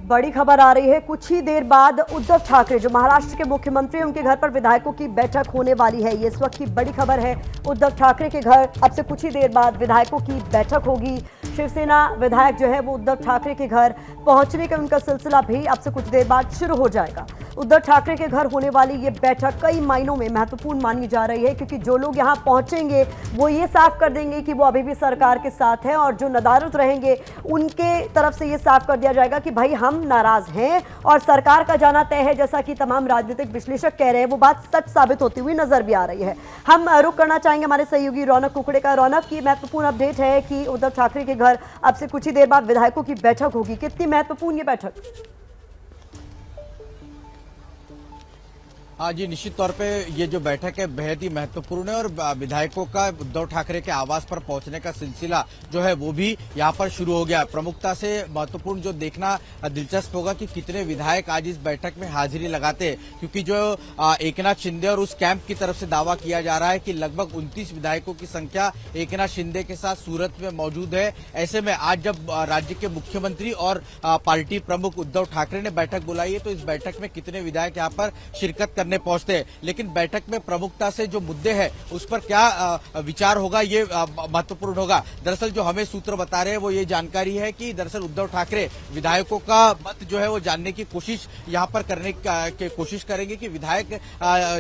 बड़ी खबर आ रही है। कुछ ही देर बाद उद्धव ठाकरे जो महाराष्ट्र के मुख्यमंत्री हैं, उनके घर पर विधायकों की बैठक होने वाली है। ये इस वक्त की बड़ी खबर है। उद्धव ठाकरे के घर अब से कुछ ही देर बाद विधायकों की बैठक होगी। शिवसेना विधायक जो है वो उद्धव ठाकरे के घर पहुंचने का उनका सिलसिला भी अब से कुछ देर बाद शुरू हो जाएगा। उद्धव ठाकरे के घर होने वाली ये बैठक कई मायनों में महत्वपूर्ण मानी जा रही है, क्योंकि जो लोग यहाँ पहुंचेंगे वो ये साफ कर देंगे कि वो अभी भी सरकार के साथ है, और जो नदारद रहेंगे उनके तरफ से ये साफ कर दिया जाएगा कि भाई हम नाराज हैं और सरकार का जाना तय है। जैसा कि तमाम राजनीतिक विश्लेषक कह रहे हैं, वो बात सच साबित होती हुई नजर भी आ रही है। हम रुख करना चाहेंगे हमारे सहयोगी रौनक कुकड़े का। रौनक, की महत्वपूर्ण अपडेट है कि उद्धव ठाकरे के घर अब से कुछ ही देर बाद विधायकों की बैठक होगी। कितनी महत्वपूर्ण ये बैठक? हाँ जी, निश्चित तौर पे ये जो बैठक है बेहद ही महत्वपूर्ण है और विधायकों का उद्धव ठाकरे के आवास पर पहुंचने का सिलसिला जो है वो भी यहाँ पर शुरू हो गया। प्रमुखता से महत्वपूर्ण जो देखना दिलचस्प होगा कि कितने विधायक आज इस बैठक में हाजिरी लगाते हैं, क्योंकि जो एकनाथ शिंदे और उस कैंप की तरफ से दावा किया जा रहा है कि लगभग 29 विधायकों की संख्या एकनाथ शिंदे के साथ सूरत में मौजूद है। ऐसे में आज जब राज्य के मुख्यमंत्री और पार्टी प्रमुख उद्धव ठाकरे ने बैठक बुलाई है, तो इस बैठक में कितने विधायक यहाँ पर शिरकत पहुंचते हैं। लेकिन बैठक में प्रमुखता से जो मुद्दे हैं उस पर क्या विचार होगा, ये महत्वपूर्ण होगा। दरअसल जो हमें सूत्र बता रहे हैं वो ये जानकारी है कि दरअसल उद्धव ठाकरे विधायकों का मत जो है वो जानने की कोशिश यहाँ पर करने की कोशिश करेंगे कि विधायक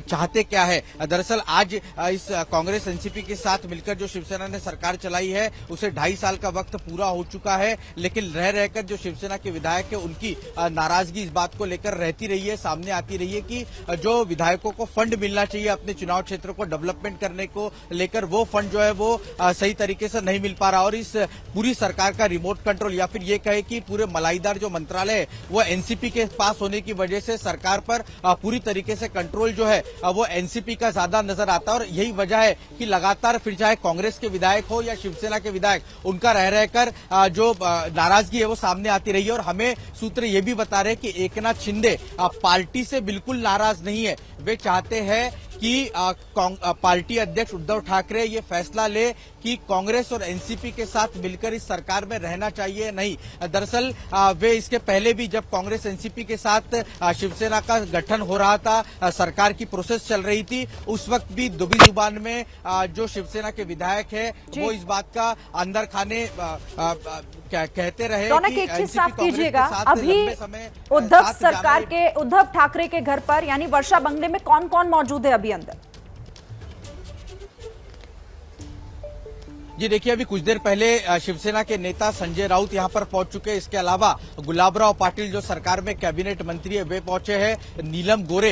चाहते क्या है। दरअसल आज इस कांग्रेस एनसीपी के साथ मिलकर जो शिवसेना ने सरकार चलाई है उसे 2.5 साल का वक्त पूरा हो चुका है, लेकिन रह रहकर जो शिवसेना के विधायक है उनकी नाराजगी इस बात को लेकर रहती रही है, सामने आती रही है कि जो विधायकों को फंड मिलना चाहिए अपने चुनाव क्षेत्र को डेवलपमेंट करने को लेकर, वो फंड जो है वो सही तरीके से नहीं मिल पा रहा। और इस पूरी सरकार का रिमोट कंट्रोल या फिर ये कहे कि पूरे मलाईदार जो मंत्रालय है वो एनसीपी के पास होने की वजह से सरकार पर पूरी तरीके से कंट्रोल जो है वो एनसीपी का ज्यादा नजर आता है। और यही वजह है कि लगातार फिर चाहे कांग्रेस के विधायक हो या शिवसेना के विधायक, उनका रह रहकर जो नाराजगी है वो सामने आती रही है। और हमें सूत्र ये भी बता रहे हैं कि एकनाथ शिंदे पार्टी से बिल्कुल नाराज नहीं है। वे चाहते हैं कि पार्टी अध्यक्ष उद्धव ठाकरे ये फैसला ले कि कांग्रेस और एनसीपी के साथ मिलकर इस सरकार में रहना चाहिए नहीं। दरअसल वे इसके पहले भी जब कांग्रेस एनसीपी के साथ शिवसेना का गठन हो रहा था, सरकार की प्रोसेस चल रही थी, उस वक्त भी दुबी जुबान में जो शिवसेना के विधायक है वो इस बात का अंदर खाने कहते रहे कि एक चीज साफ कीजिएगा, अभी उद्धव ठाकरे के घर पर यानी वर्षा बंगले में कौन कौन मौजूद है अभी अंदर? जी देखिए, अभी कुछ देर पहले शिवसेना के नेता संजय राउत यहां पर पहुंच चुके हैं। इसके अलावा गुलाबराव पाटिल जो सरकार में कैबिनेट मंत्री है वे पहुंचे हैं। नीलम गोरे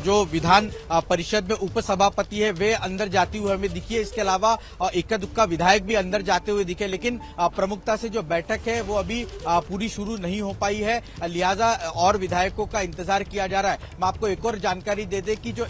जो विधान परिषद में उपसभापति है वे अंदर जाती हुए हमें दिखी है। इसके अलावा इक्का दुक्का विधायक भी अंदर जाते हुए दिखे, लेकिन प्रमुखता से जो बैठक है वो अभी पूरी शुरू नहीं हो पाई है, लिहाजा और विधायकों का इंतजार किया जा रहा है। मैं आपको एक और जानकारी दे दें कि जो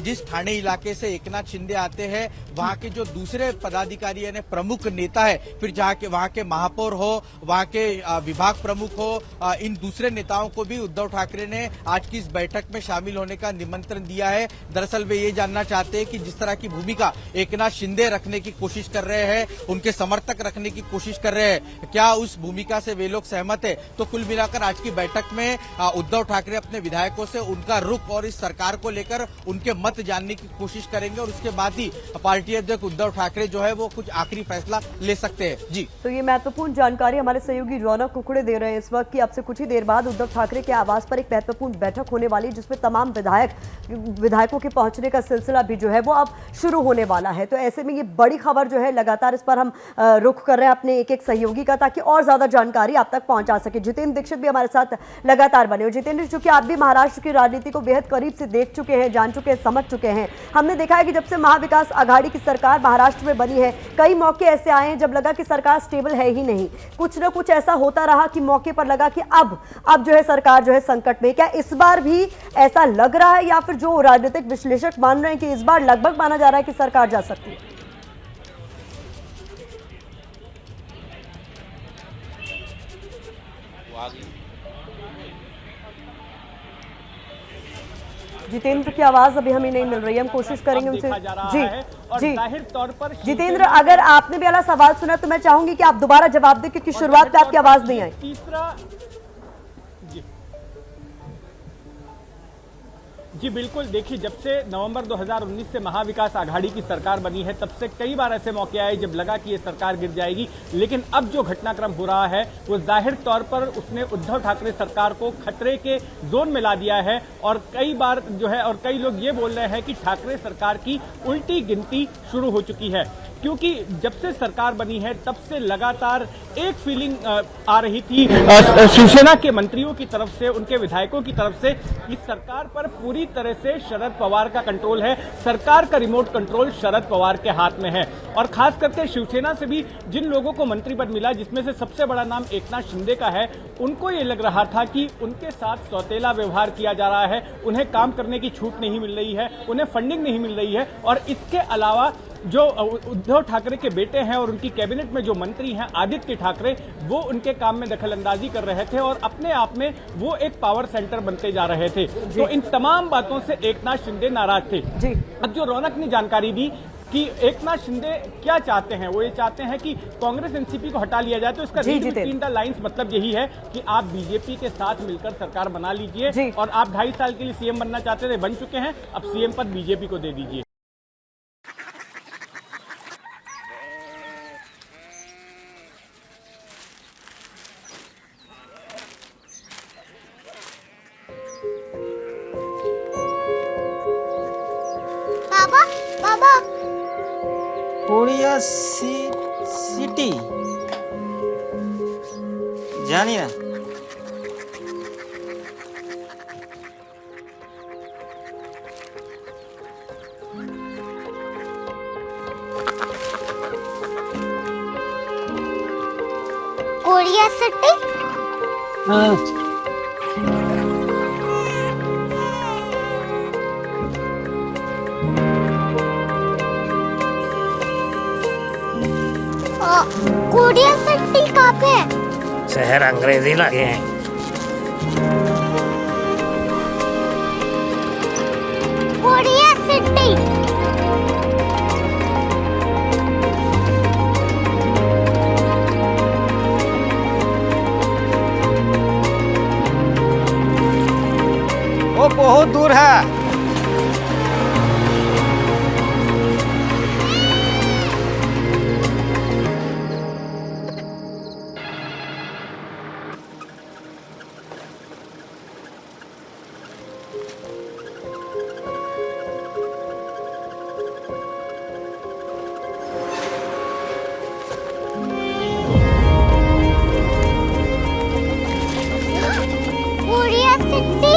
जिस थाने इलाके से एकनाथ शिंदे आते हैं वहां के जो दूसरे पदाधिकारी यानी प्रमुख नेता है, फिर जहाँ के वहां के महापौर हो, वहां के विभाग प्रमुख हो, इन दूसरे नेताओं को भी उद्धव ठाकरे ने आज की इस बैठक में शामिल होने का निमंत्रण दिया है। दरअसल वे ये जानना चाहते हैं कि जिस तरह की भूमिका एकनाथ शिंदे रखने की कोशिश कर रहे हैं, उनके समर्थक रखने की कोशिश कर रहे हैं, क्या उस भूमिका से वे लोग सहमत है। तो कुल मिलाकर आज की बैठक में उद्धव ठाकरे अपने विधायकों से उनका रुख और इस सरकार को लेकर उनके मत जानने की कोशिश करेंगे, और उसके बाद ही पार्टी अध्यक्ष उद्धव ठाकरे जो है वो कुछ आखिरी फैसला ले सकते हैं। जी, तो ये महत्वपूर्ण जानकारी हमारे सहयोगी रौनक कुकड़े दे रहे हैं इस वक्त कि अब से कुछ ही देर बाद उद्धव ठाकरे के आवास पर एक महत्वपूर्ण बैठक होने वाली है, जिसमें तमाम विधायकों के पहुंचने का सिलसिला भी जो है वो अब शुरू होने वाला है। तो ऐसे में ये बड़ी खबर जो है, लगातार इस पर हम रुख कर रहे हैं अपने एक सहयोगी का, ताकि और ज्यादा जानकारी आप तक पहुंचा सके। जितेंद्र दीक्षित भी हमारे साथ लगातार बने। और जितेंद्र, चूंकि आप भी महाराष्ट्र की राजनीति को बेहद करीब से देख चुके हैं, जान चुके हैं, समझ चुके हैं, हमने देखा है कि जब से महाविकास आघाड़ी की सरकार महाराष्ट्र में बनी है, कई मौके ऐसे आए हैं जब लगा कि सरकार स्टेबल है ही नहीं, कुछ ना कुछ ऐसा होता रहा कि मौके पर लगा कि अब जो है सरकार जो है संकट में। क्या इस बार भी ऐसा लग रहा है, या फिर जो राजनीतिक विश्लेषक मान रहे हैं कि इस बार लगभग माना जा रहा है कि सरकार जा सकती है? जितेंद्र की आवाज अभी हमें नहीं मिल रही है, हम कोशिश करेंगे उनसे। जी जाहिर तौर पर जितेंद्र, अगर आपने भी वाला सवाल सुना तो मैं चाहूंगी कि आप दोबारा जवाब दें, क्योंकि शुरुआत में आपकी आवाज नहीं आई। जी बिल्कुल, देखिए जब से नवंबर 2019 से महाविकास आघाड़ी की सरकार बनी है तब से कई बार ऐसे मौके आए जब लगा कि ये सरकार गिर जाएगी, लेकिन अब जो घटनाक्रम हो रहा है वो जाहिर तौर पर उसने उद्धव ठाकरे सरकार को खतरे के जोन में ला दिया है। और कई बार जो है और कई लोग ये बोल रहे हैं कि ठाकरे सरकार की उल्टी गिनती शुरू हो चुकी है, क्योंकि जब से सरकार बनी है तब से लगातार एक फीलिंग आ रही थी शिवसेना के मंत्रियों की तरफ से, उनके विधायकों की तरफ से, कि सरकार पर पूरी तरह से शरद पवार का कंट्रोल है, सरकार का रिमोट कंट्रोल शरद पवार के हाथ में है। और खास करके शिवसेना से भी जिन लोगों को मंत्री पद मिला, जिसमें से सबसे बड़ा नाम एकनाथ शिंदे का है, उनको ये लग रहा था कि उनके साथ सौतेला व्यवहार किया जा रहा है, उन्हें काम करने की छूट नहीं मिल रही है, उन्हें फंडिंग नहीं मिल रही है। और इसके अलावा जो उद्धव ठाकरे के बेटे हैं और उनकी कैबिनेट में जो मंत्री हैं आदित्य ठाकरे, वो उनके काम में दखलंदाजी कर रहे थे और अपने आप में वो एक पावर सेंटर बनते जा रहे थे। तो इन तमाम बातों से एकनाथ शिंदे नाराज थे। अब जो रौनक ने जानकारी दी कि एकनाथ शिंदे क्या चाहते हैं, वो ये चाहते हैं कि कांग्रेस एनसीपी को हटा लिया जाए। तो इसका रीड बिटवीन द लाइंस मतलब यही है कि आप बीजेपी के साथ मिलकर सरकार बना लीजिए, और आप 2.5 साल के लिए सीएम बनना चाहते थे, बन चुके हैं, अब सीएम पद बीजेपी को दे दीजिए। बाबा बाबा कोरिया सिटी জানি না कोरिया सिटी कोरिया सिटी कहाँ पे है? शहर अंग्रेजी लगे हैं। कोरिया सिटी वो बहुत दूर है। कोरिया सिटी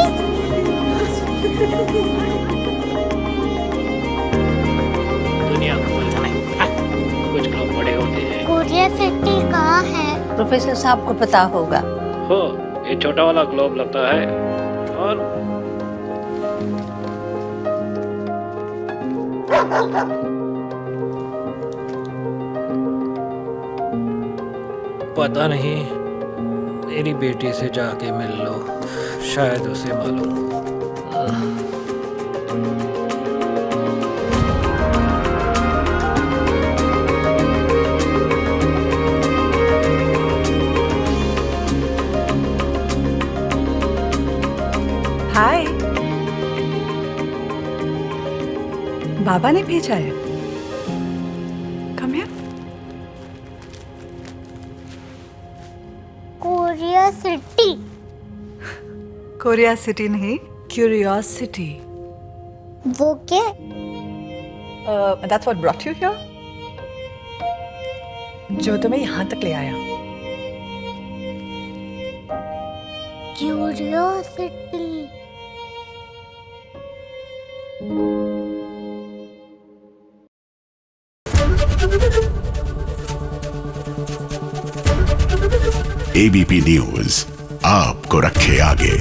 दुनिया को बोलना नहीं, कुछ लोग बड़े होते हैं। कोरिया सिटी कहाँ है? प्रोफेसर साहब को पता होगा। हो, ये छोटा वाला ग्लोब लगता है और पता नहीं, मेरी बेटी से जाके मिल लो, शायद उसे मालूम हो। हाय, बाबा ने भेजा है। Come here. Korea city Korea city नहीं, क्यूरियोसिटी। वो क्या? That's what brought you here? जो तुम्हें यहाँ तक ले आया। क्यूरियोसिटी एबीपी न्यूज आपको रखे आगे।